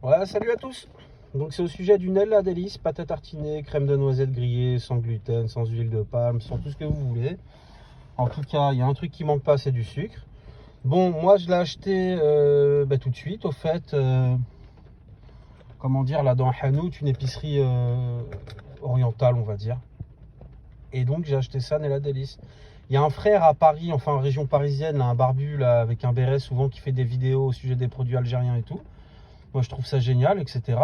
Ouais, salut à tous. Donc c'est au sujet du Nella Délice, pâte à tartiner, crème de noisette grillée, sans gluten, sans huile de palme, sans tout ce que vous voulez. En tout cas, il y a un truc qui manque pas, c'est du sucre. Bon, moi je l'ai acheté tout de suite, au fait, comment dire, là dans Hanout, une épicerie orientale, on va dire. Et donc j'ai acheté ça, Nella Délice. Il y a un frère à Paris, enfin en région parisienne, là, un barbu là, avec un béret souvent qui fait des vidéos au sujet des produits algériens et tout. Moi, je trouve ça génial, etc.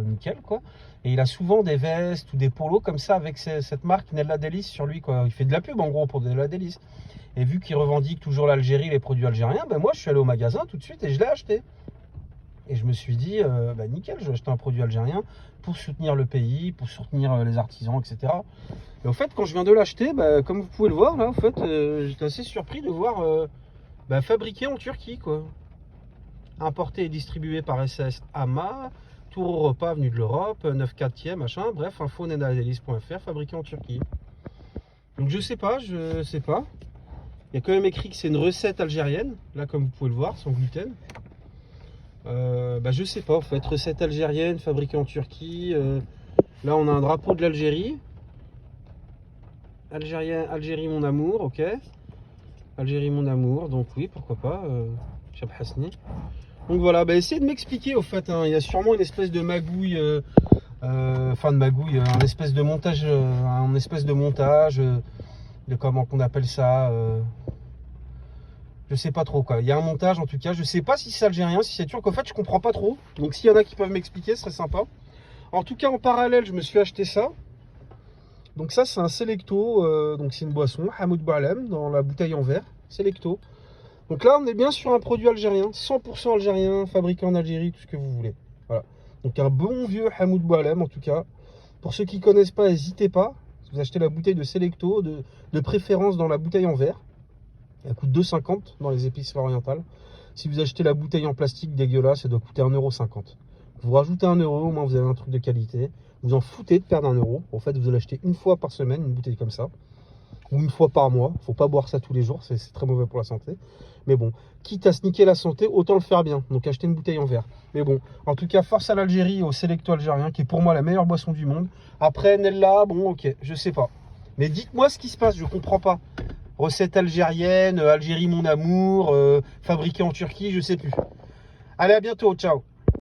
Nickel, quoi. Et il a souvent des vestes ou des polos comme ça avec cette marque Nella Délice sur lui, quoi. Il fait de la pub, en gros, pour Nella Délice. Et vu qu'il revendique toujours l'Algérie, les produits algériens, ben moi, je suis allé au magasin tout de suite et je l'ai acheté. Et je me suis dit, nickel, je vais acheter un produit algérien pour soutenir le pays, pour soutenir les artisans, etc. Et au fait, quand je viens de l'acheter, comme vous pouvez le voir, là, en fait, j'étais assez surpris de voir fabriqué en Turquie, quoi. Importé et distribué par SS AMA, Tour au repas, avenue de l'Europe, 9/4e, machin, bref, info nenadelice.fr, fabriqué en Turquie. Donc je sais pas. Il y a quand même écrit que c'est une recette algérienne, là comme vous pouvez le voir, sans gluten. Je sais pas en fait, recette algérienne, fabriquée en Turquie. Là on a un drapeau de l'Algérie. Algérie mon amour, ok. Algérie mon amour, donc oui, pourquoi pas, Chab Hasni. Donc voilà, essayez de m'expliquer au fait, hein. Il y a sûrement une espèce de magouille, un espèce de montage, de comment qu'on appelle ça, je sais pas trop quoi. Il y a un montage en tout cas, je sais pas si c'est algérien, si c'est turc, en fait je comprends pas trop. Donc s'il y en a qui peuvent m'expliquer, ce serait sympa. En tout cas en parallèle, je me suis acheté ça. Donc ça c'est un Selecto, donc c'est une boisson, Hamoud Boualem, dans la bouteille en verre, Selecto. Donc là, on est bien sur un produit algérien, 100% algérien, fabriqué en Algérie, tout ce que vous voulez. Voilà. Donc un bon vieux Hamoud Boualem, en tout cas. Pour ceux qui ne connaissent pas, n'hésitez pas. Si vous achetez la bouteille de Selecto, de préférence dans la bouteille en verre. Elle coûte 2,50 dans les épiceries orientales. Si vous achetez la bouteille en plastique dégueulasse, elle doit coûter 1,50 €. Vous rajoutez 1 €, au moins vous avez un truc de qualité. Vous en foutez de perdre 1 €. En fait, vous allez acheter une fois par semaine une bouteille comme ça. Ou une fois par mois. Faut pas boire ça tous les jours, c'est très mauvais pour la santé. Mais bon, quitte à se niquer la santé, autant le faire bien. Donc acheter une bouteille en verre. Mais bon, en tout cas, force à l'Algérie, au Selecto algérien, qui est pour moi la meilleure boisson du monde. Après, Nella, bon, ok, je sais pas. Mais dites-moi ce qui se passe, je comprends pas. Recette algérienne, Algérie mon amour, fabriquée en Turquie, je sais plus. Allez, à bientôt, ciao.